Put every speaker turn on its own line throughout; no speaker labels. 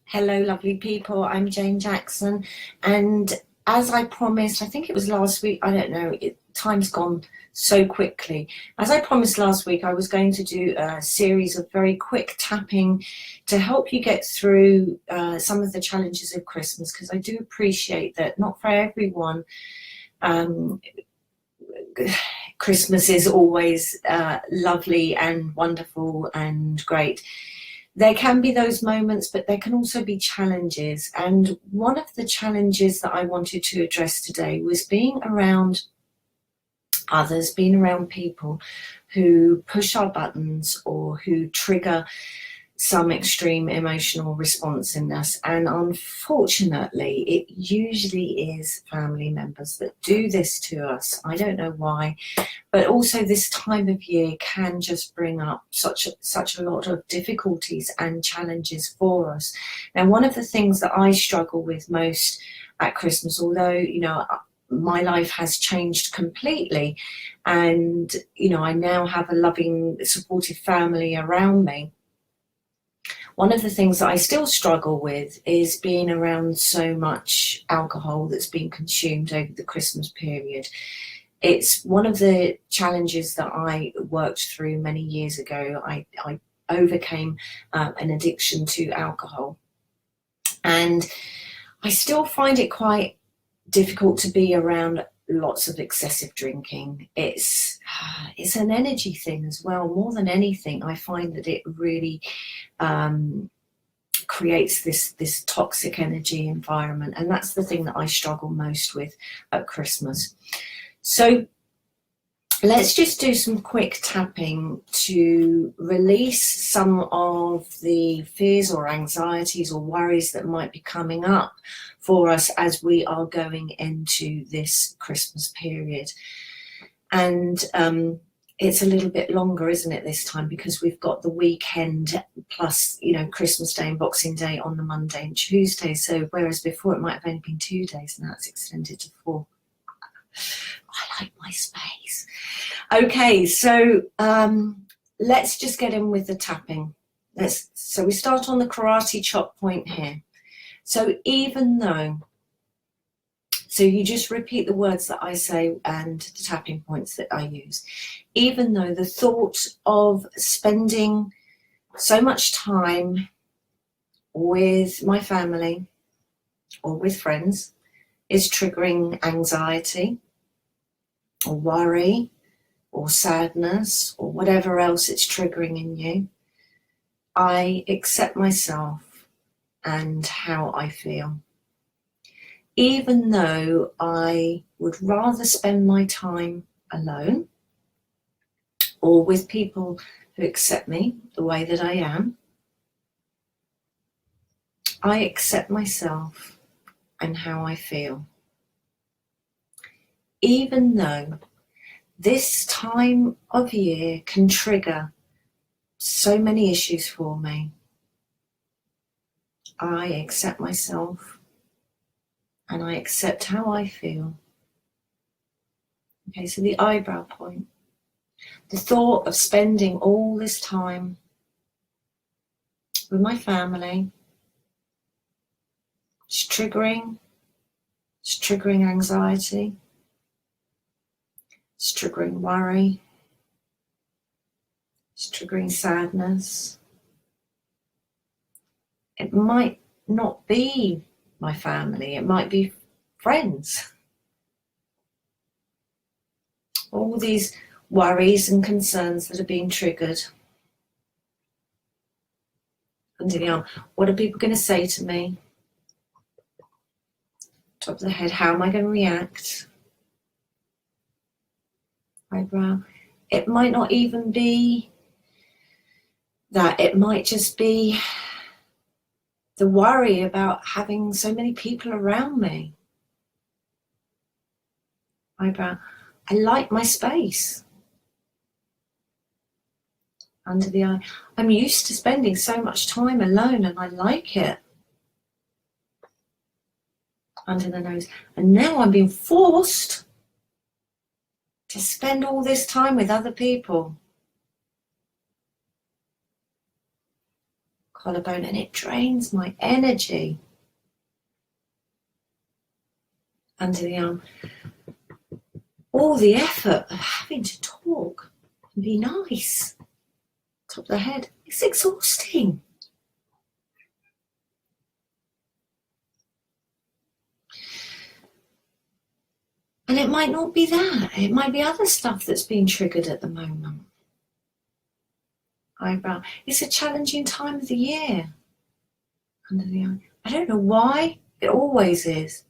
Hello, lovely people. I'm Jane Jackson, and as I promised, I think it was last week, I don't know, time's gone so quickly. As I promised last week, I was going to do a series of very quick tapping to help you get through some of the challenges of Christmas, because I do appreciate that not for everyone um, Christmas is always lovely and wonderful and great. There can be those moments, but there can also be challenges. And one of the challenges that I wanted to address today was being around others, being around people who push our buttons or who trigger some extreme emotional response in us. And unfortunately, it usually is family members that do this to us. I don't know why, but also this time of year can just bring up such a lot of difficulties and challenges for us. Now, one of the things that I struggle with most at Christmas, although, my life has changed completely, and, I now have a loving, supportive family around me. One of the things that I still struggle with is being around so much alcohol that's being consumed over the Christmas period. It's one of the challenges that I worked through many years ago. I overcame an addiction to alcohol, and I still find it quite difficult to be around lots of excessive drinking. It's an energy thing as well. More than anything, I find that it really creates this toxic energy environment, and that's the thing that I struggle most with at Christmas. So let's just do some quick tapping to release some of the fears or anxieties or worries that might be coming up for us as we are going into this Christmas period. And it's a little bit longer, isn't it, this time, because we've got the weekend plus, Christmas Day and Boxing Day on the Monday and Tuesday. So whereas before it might have only been 2 days, now it's extended to 4. I like my space. Okay, so let's just get in with the tapping. So we start on the karate chop point here. So so you just repeat the words that I say and the tapping points that I use. Even though the thought of spending so much time with my family or with friends is triggering anxiety or worry or sadness or whatever else it's triggering in you, I accept myself and how I feel. Even though I would rather spend my time alone or with people who accept me the way that I am, I accept myself and how I feel. Even though this time of year can trigger so many issues for me, I accept myself and I accept how I feel. Okay, so the eyebrow point. The thought of spending all this time with my family is triggering anxiety, it's triggering worry, it's triggering sadness. It might not be my family, it might be friends. All these worries and concerns that are being triggered. And what are people going to say to me? Top of the head, how am I going to react? Eyebrow. It might not even be that, it might just be the worry about having so many people around me. Eyebrow. I like my space. Under the eye. I'm used to spending so much time alone and I like it. Under the nose. And now I'm being forced to spend all this time with other people. collarbone, and it drains my energy. Under the arm. All the effort of having to talk and be nice. Top of the head. It's exhausting. And it might not be that. It might be other stuff that's being triggered at the moment. Eyebrow. It's a challenging time of the year. Under the eye. I don't know why. It always is.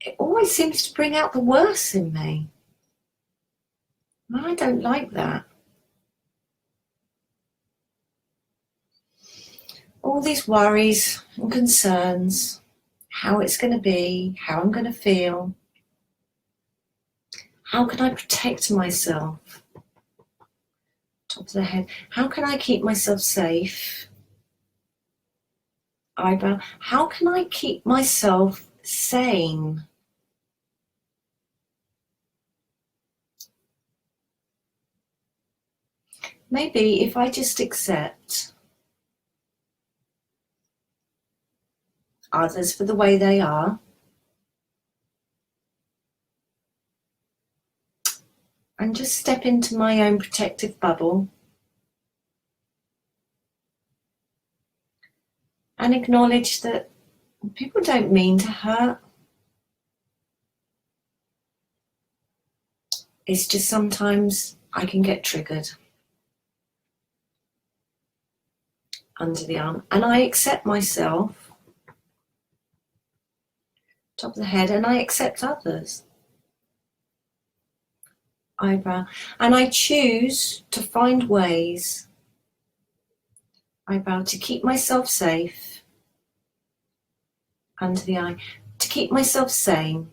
It always seems to bring out the worst in me. I don't like that. All these worries and concerns, how it's going to be, how I'm going to feel. How can I protect myself? Top of the head. How can I keep myself safe? Eyebrow. How can I keep myself sane? Maybe if I just accept others for the way they are, and just step into my own protective bubble and acknowledge that people don't mean to hurt. It's just sometimes I can get triggered. Under the arm. And I accept myself. Top of the head. And I accept others. Eyebrow. And I choose to find ways, eyebrow, to keep myself safe. Under the eye. To keep myself sane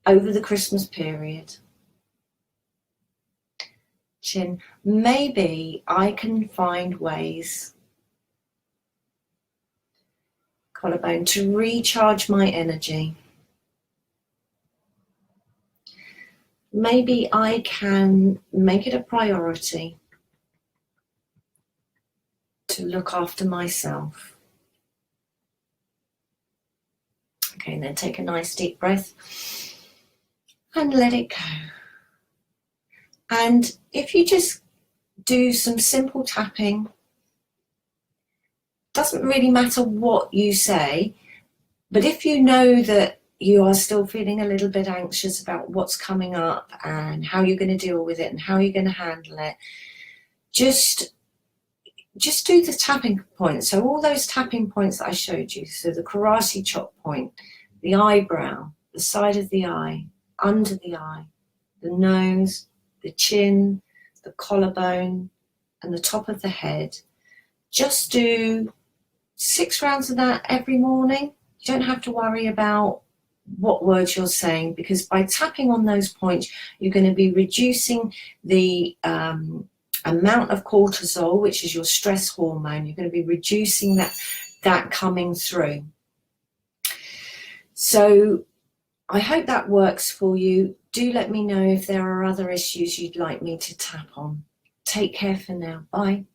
over the Christmas period. Chin. Maybe I can find ways, collarbone, to recharge my energy. Maybe I can make it a priority to look after myself. Okay, and then take a nice deep breath and let it go. And if you just do some simple tapping, doesn't really matter what you say, but if you know that you are still feeling a little bit anxious about what's coming up and how you're going to deal with it and how you're going to handle it, just do the tapping points. So all those tapping points that I showed you, so the karate chop point, the eyebrow, the side of the eye, under the eye, the nose, the chin, the collarbone, and the top of the head. Just do 6 rounds of that every morning. You don't have to worry about what words you're saying, because by tapping on those points, you're going to be reducing the amount of cortisol, which is your stress hormone. You're going to be reducing that coming through. So I hope that works for you. Do let me know if there are other issues you'd like me to tap on. Take care for now. Bye.